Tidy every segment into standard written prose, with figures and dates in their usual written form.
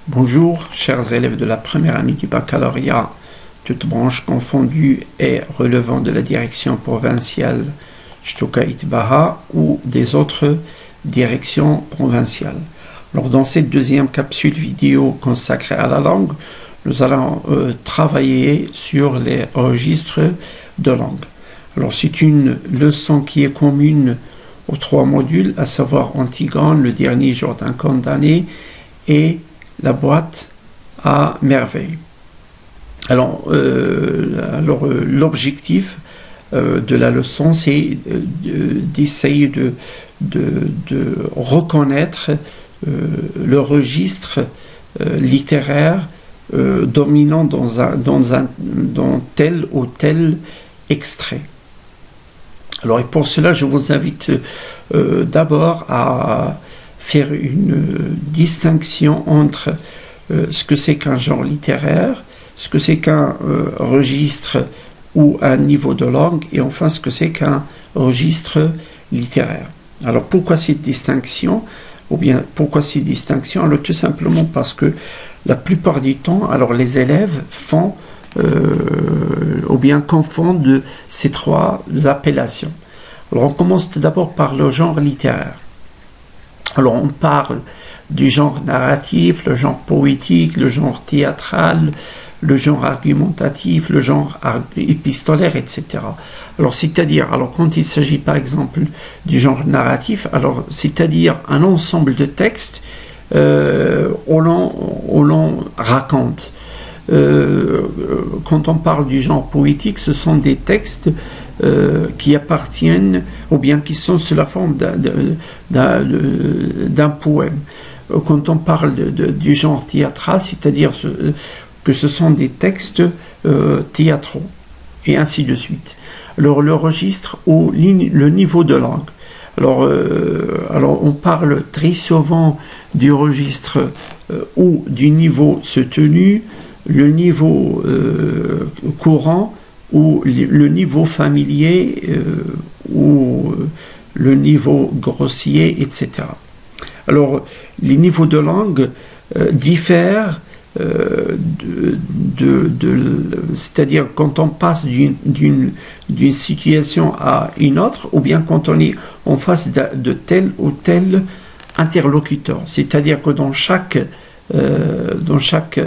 Bonjour, chers élèves de la première année du baccalauréat, toutes branches confondues et relevant de la direction provinciale Stuttgart-Baha ou des autres directions provinciales. Alors, dans cette deuxième capsule vidéo consacrée à la langue, nous allons travailler sur les registres de langue. Alors, c'est une leçon qui est commune aux trois modules, à savoir Antigone, le dernier jour d'un condamné, et la boîte à merveille. Alors, l'objectif de la leçon, c'est d'essayer de reconnaître le registre littéraire dominant dans tel ou tel extrait. Alors, et pour cela, je vous invite d'abord à faire une distinction entre ce que c'est qu'un genre littéraire, ce que c'est qu'un registre ou un niveau de langue, et enfin ce que c'est qu'un registre littéraire. Alors pourquoi cette distinction? Ou bien pourquoi ces distinctions? Alors tout simplement parce que la plupart du temps, alors les élèves font ou bien confondent ces trois appellations. Alors on commence tout d'abord par le genre littéraire. Alors on parle du genre narratif, le genre poétique, le genre théâtral, le genre argumentatif, le genre épistolaire, etc. Alors c'est-à-dire, quand il s'agit par exemple du genre narratif, alors c'est-à-dire un ensemble de textes où l'on raconte. Quand on parle du genre poétique, ce sont des textes qui appartiennent ou bien qui sont sous la forme d'un poème. Quand on parle du genre théâtral, c'est-à-dire que ce sont des textes théâtraux, et ainsi de suite. Alors le registre ou le niveau de langue. Alors on parle très souvent du registre ou du niveau soutenu, le niveau courant, ou le niveau familier, ou le niveau grossier, etc. Alors, les niveaux de langue diffèrent, c'est-à-dire quand on passe d'une situation à une autre, ou bien quand on est en face de tel ou tel interlocuteur. C'est-à-dire que dans chaque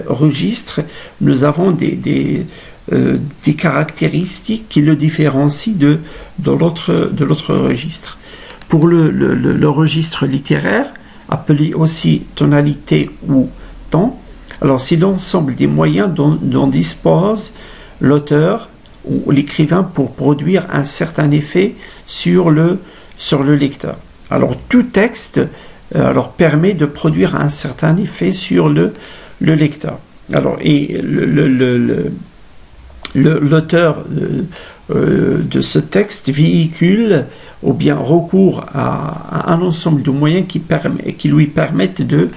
registre, nous avons des caractéristiques qui le différencient de l'autre registre. Pour le registre littéraire, appelé aussi tonalité ou ton, alors c'est l'ensemble des moyens dont dispose l'auteur ou l'écrivain pour produire un certain effet sur le lecteur. Alors tout texte permet de produire un certain effet sur le lecteur. Alors, et l'auteur de ce texte véhicule ou bien recourt à un ensemble de moyens qui lui permettent de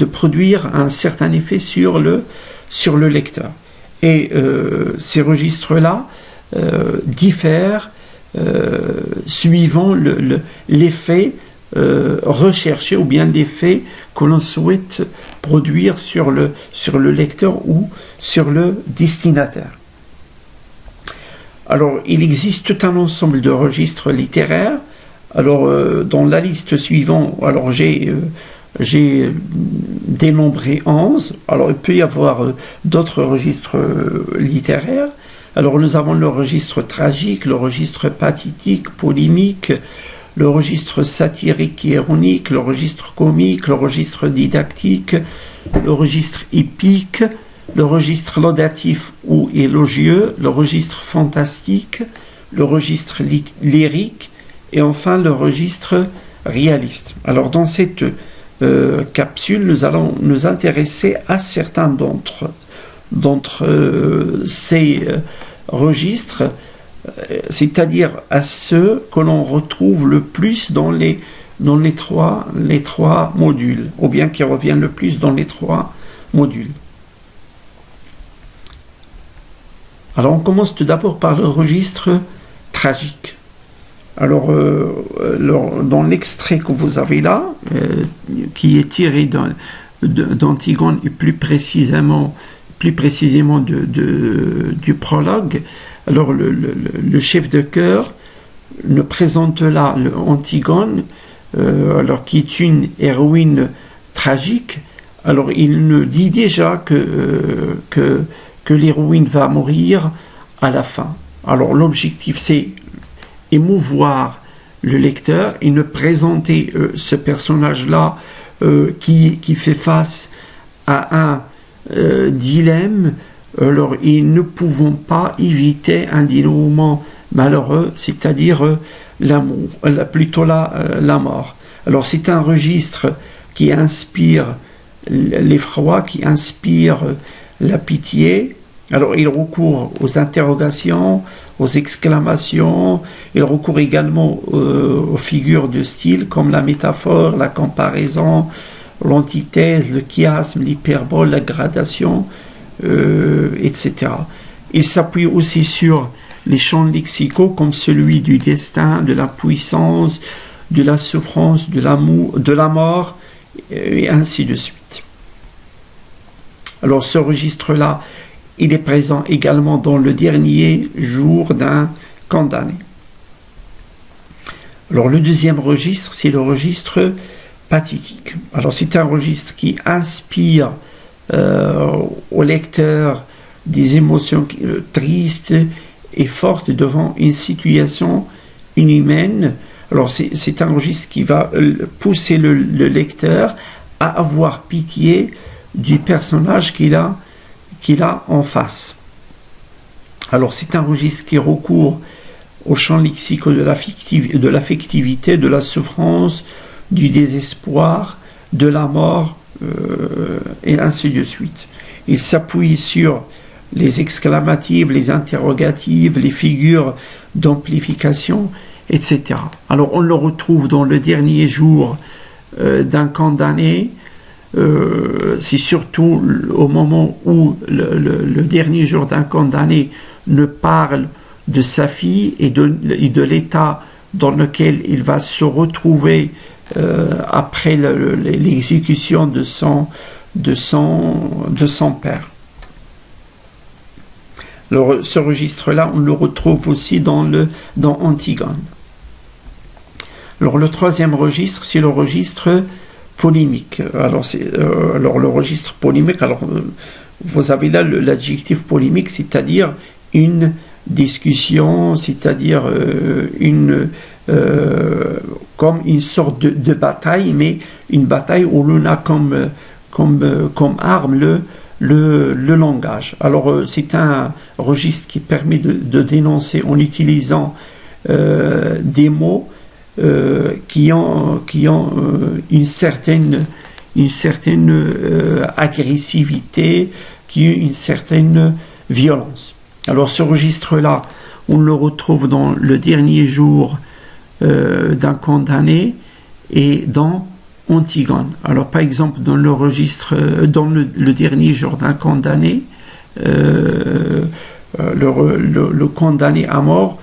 produire un certain effet sur le lecteur. Et ces registres-là diffèrent suivant l'effet recherché ou bien l'effet que l'on souhaite produire sur le lecteur ou sur le destinataire. Alors, il existe tout un ensemble de registres littéraires. Alors, dans la liste suivante, alors j'ai dénombré 11. Alors, il peut y avoir d'autres registres littéraires. Alors, nous avons le registre tragique, le registre pathétique, polémique, le registre satirique et ironique, le registre comique, le registre didactique, le registre épique, le registre laudatif ou élogieux, le registre fantastique, le registre lyrique et enfin le registre réaliste. Alors dans cette capsule, nous allons nous intéresser à certains d'entre ces registres, c'est-à-dire à ceux que l'on retrouve le plus dans les trois modules, ou bien qui reviennent le plus dans les trois modules. Alors on commence tout d'abord par le registre tragique. Dans l'extrait que vous avez là, qui est tiré d'Antigone et plus précisément du prologue, alors le chef de chœur nous présente là Antigone, qui est une héroïne tragique. Alors il nous dit déjà que l'héroïne va mourir à la fin. Alors l'objectif, c'est émouvoir le lecteur et nous présenter ce personnage-là qui fait face à un dilemme. Alors, et ne pouvons pas éviter un dénouement malheureux, c'est-à-dire plutôt la mort. Alors, c'est un registre qui inspire l'effroi, qui inspire la pitié. Alors, il recourt aux interrogations, aux exclamations, il recourt également aux figures de style comme la métaphore, la comparaison, l'antithèse, le chiasme, l'hyperbole, la gradation, etc. Il s'appuie aussi sur les champs lexicaux comme celui du destin, de la puissance, de la souffrance, de la mort, et ainsi de suite. Alors ce registre-là, il est présent également dans le dernier jour d'un condamné. Alors le deuxième registre, c'est le registre pathétique. Alors c'est un registre qui inspire au lecteur des émotions tristes et fortes devant une situation inhumaine. Alors c'est un registre qui va pousser le lecteur à avoir pitié du personnage qu'il a en face. Alors c'est un registre qui recourt au champ lexical de l'affectivité, de la souffrance, du désespoir, de la mort, et ainsi de suite. Il s'appuie sur les exclamatives, les interrogatives, les figures d'amplification, etc. Alors on le retrouve dans le dernier jour d'un condamné. C'est surtout au moment où le dernier jour d'un condamné ne parle de sa fille et de l'état dans lequel il va se retrouver après l'exécution de son père. Alors, ce registre-là, on le retrouve aussi dans Antigone. Alors le troisième registre, c'est le registre polémique. Alors le registre polémique, vous avez là l'adjectif polémique, c'est-à-dire une discussion, c'est-à-dire comme une sorte de bataille, mais une bataille où l'on a comme arme le langage. Alors c'est un registre qui permet de dénoncer en utilisant des mots qui ont une certaine agressivité, qui ont une certaine violence. Alors ce registre-là, on le retrouve dans le dernier jour d'un condamné et dans Antigone. Alors par exemple dans le registre, dans le dernier jour d'un condamné, le condamné à mort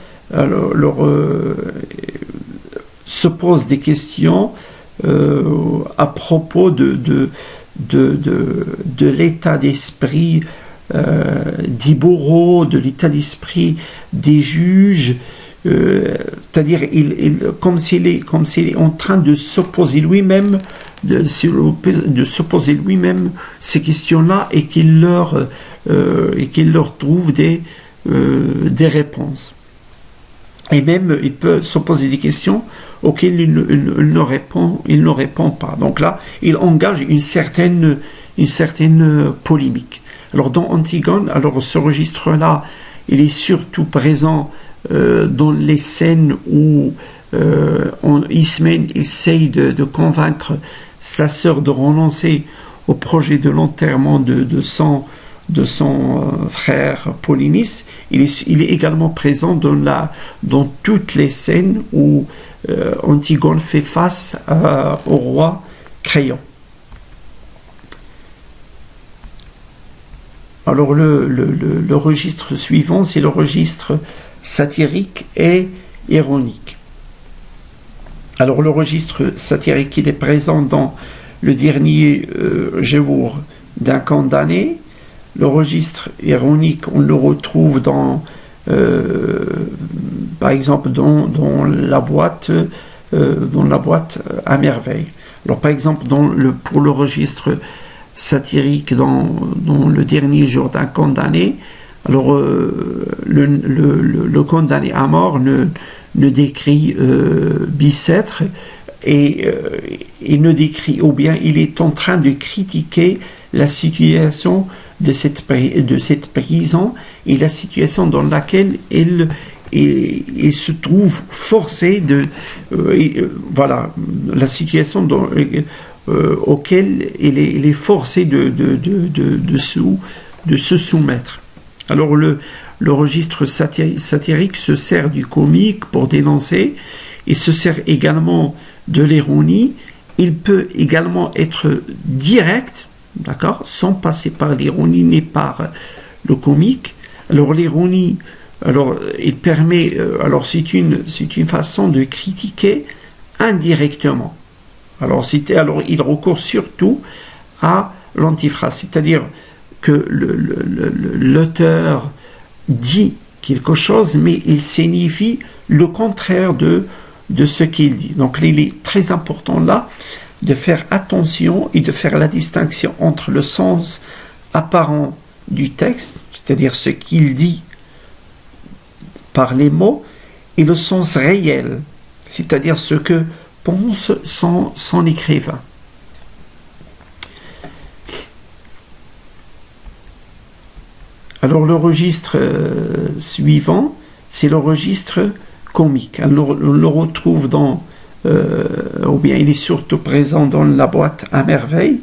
se pose des questions à propos de l'état d'esprit des bourreaux, de l'état d'esprit des juges, c'est-à-dire comme s'il est en train de s'opposer lui-même, de s'opposer lui-même ces questions-là et qu'il leur trouve des réponses. Et même il peut s'opposer des questions auxquelles il ne répond pas. Donc là, il engage une certaine polémique. Alors dans Antigone, ce registre-là, il est surtout présent dans les scènes où Ismène essaye de convaincre sa sœur de renoncer au projet de l'enterrement de son frère Polynice. Il est également présent dans toutes les scènes où Antigone fait face au roi Créon. Alors le registre suivant, c'est le registre satirique et ironique. Alors le registre satirique, il est présent dans le dernier jour d'un condamné. Le registre ironique, on le retrouve par exemple dans la boîte à merveille. Alors par exemple pour le registre satirique dans le dernier jour d'un condamné, alors le condamné à mort ne décrit Bicêtre et ne décrit, ou bien il est en train de critiquer la situation de cette prison et la situation dans laquelle il se trouve forcé voilà, la situation auquel il est forcé de se soumettre. Alors le registre satirique se sert du comique pour dénoncer et se sert également de l'ironie. Il peut également être direct, d'accord, sans passer par l'ironie ni par le comique. Alors l'ironie, il permet, c'est une façon de critiquer indirectement. Alors il recourt surtout à l'antiphrase, c'est-à-dire que l'auteur dit quelque chose, mais il signifie le contraire de ce qu'il dit. Donc il est très important là de faire attention et de faire la distinction entre le sens apparent du texte, c'est-à-dire ce qu'il dit par les mots, et le sens réel, c'est-à-dire ce que pense son écrivain. Alors le registre suivant, c'est le registre comique. Alors, on le retrouve ou bien il est surtout présent dans la boîte à merveille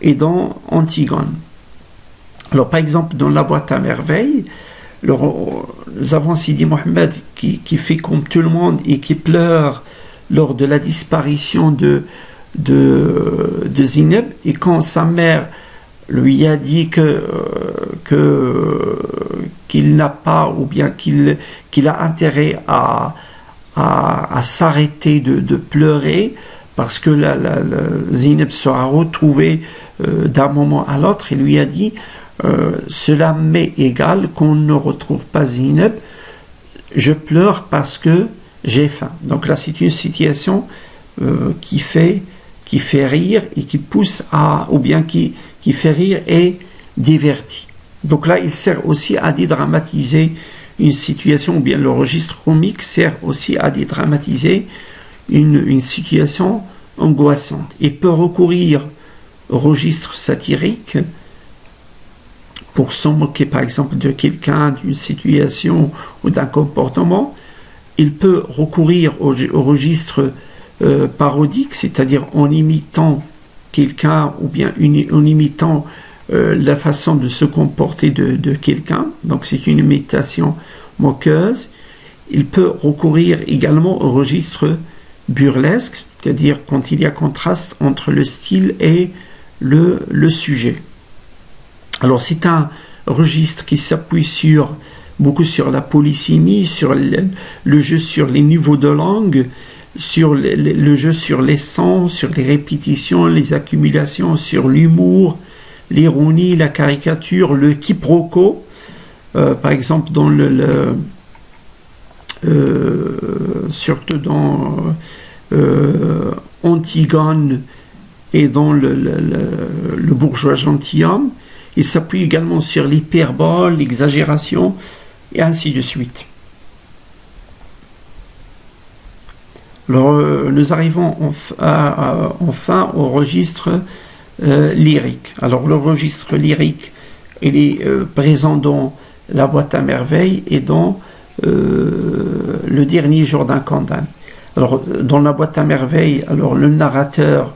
et dans Antigone. Alors par exemple dans la boîte à merveille, nous avons Sidi Mohamed qui fait comme tout le monde et qui pleure lors de la disparition de Zineb, et quand sa mère lui a dit qu'il n'a pas, ou bien qu'il a intérêt à s'arrêter de pleurer, parce que Zineb sera retrouvée d'un moment à l'autre. Il lui a dit cela m'est égal qu'on ne retrouve pas Zineb, je pleure parce que j'ai faim. Donc là c'est une situation qui fait rire et qui pousse ou bien qui fait rire et divertit. Donc là il sert aussi à dédramatiser une situation, ou bien le registre comique sert aussi à dédramatiser une situation angoissante. Il peut recourir au registre satirique pour se moquer par exemple de quelqu'un, d'une situation ou d'un comportement. Il peut recourir au registre parodique, c'est-à-dire en imitant quelqu'un, ou bien en imitant la façon de se comporter de quelqu'un. Donc c'est une imitation moqueuse. Il peut recourir également au registre burlesque, c'est-à-dire quand il y a contraste entre le style et le sujet. Alors c'est un registre qui s'appuie beaucoup sur la polysémie, sur le jeu sur les niveaux de langue, sur le jeu sur les sons, sur les répétitions, les accumulations, sur l'humour, l'ironie, la caricature, le quiproquo. Par exemple, surtout dans Antigone et dans le bourgeois gentilhomme. Il s'appuie également sur l'hyperbole, l'exagération, et ainsi de suite. Alors, nous arrivons enfin au registre lyrique. Alors, le registre lyrique, il est présent dans la boîte à merveille et dans le dernier jour d'un condamné. Alors, dans la boîte à merveille, alors le narrateur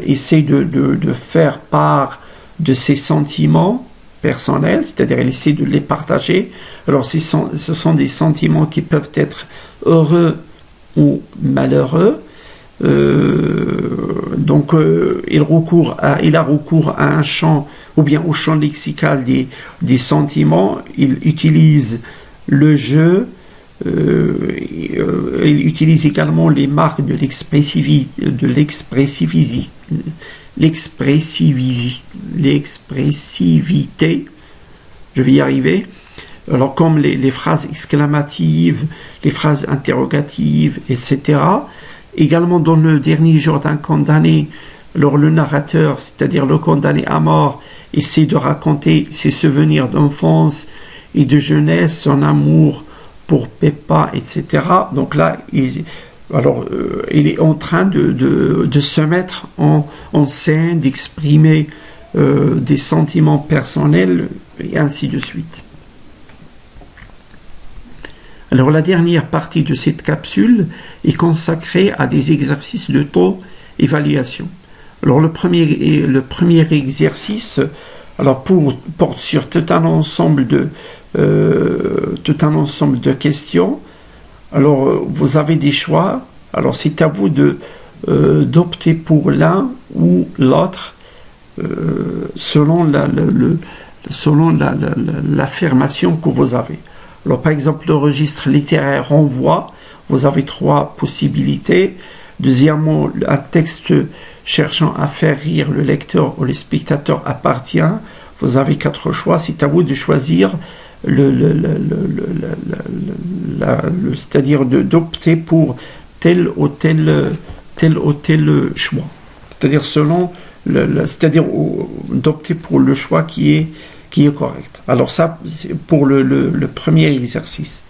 essaie de faire part de ses sentiments personnels, c'est-à-dire il essaie de les partager. Alors ce sont des sentiments qui peuvent être heureux ou malheureux. Donc il a recours à un champ, ou bien au champ lexical des sentiments. Il utilise le jeu, il utilise également les marques de l'expressivité, je vais y arriver, alors comme les phrases exclamatives, les phrases interrogatives, etc. Également dans le dernier jour d'un condamné, alors le narrateur, c'est-à-dire le condamné à mort, essaie de raconter ses souvenirs d'enfance et de jeunesse, son amour pour Peppa, etc. Donc là, il est en train de se mettre en scène, d'exprimer des sentiments personnels, et ainsi de suite. Alors la dernière partie de cette capsule est consacrée à des exercices d'auto-évaluation. Alors le premier exercice porte sur tout un ensemble de questions. Alors vous avez des choix. Alors c'est à vous d'opter pour l'un ou l'autre selon l'affirmation que vous avez. Alors par exemple le registre littéraire renvoi, vous avez 3 possibilités. Deuxièmement, un texte cherchant à faire rire le lecteur ou le spectateur appartient. Vous avez 4 choix. C'est à vous de choisir c'est-à-dire d'opter pour tel ou tel choix. C'est-à-dire c'est-à-dire d'opter pour le choix qui est correct. Alors ça, c'est pour le premier exercice.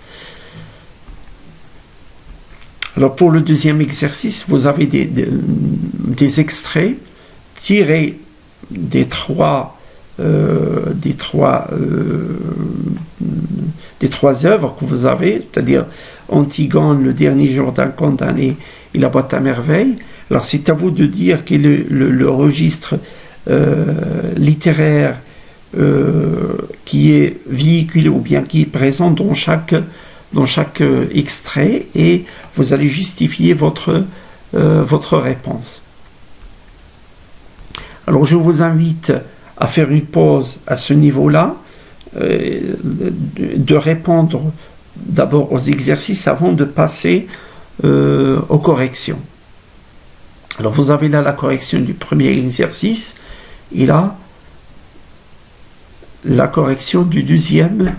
Alors pour le deuxième exercice, vous avez des extraits tirés des trois œuvres que vous avez, c'est-à-dire Antigone, le dernier jour d'un condamné et la boîte à merveilles. Alors c'est à vous de dire quel est le registre littéraire qui est véhiculé ou bien qui est présent dans chaque extrait, et vous allez justifier votre réponse. Alors je vous invite à faire une pause à ce niveau-là, de répondre d'abord aux exercices avant de passer aux corrections. Alors vous avez là la correction du premier exercice et là la correction du deuxième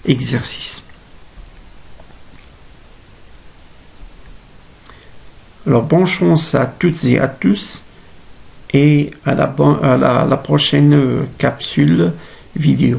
exercice. Alors bonne chance à toutes et à tous, et à la prochaine capsule vidéo.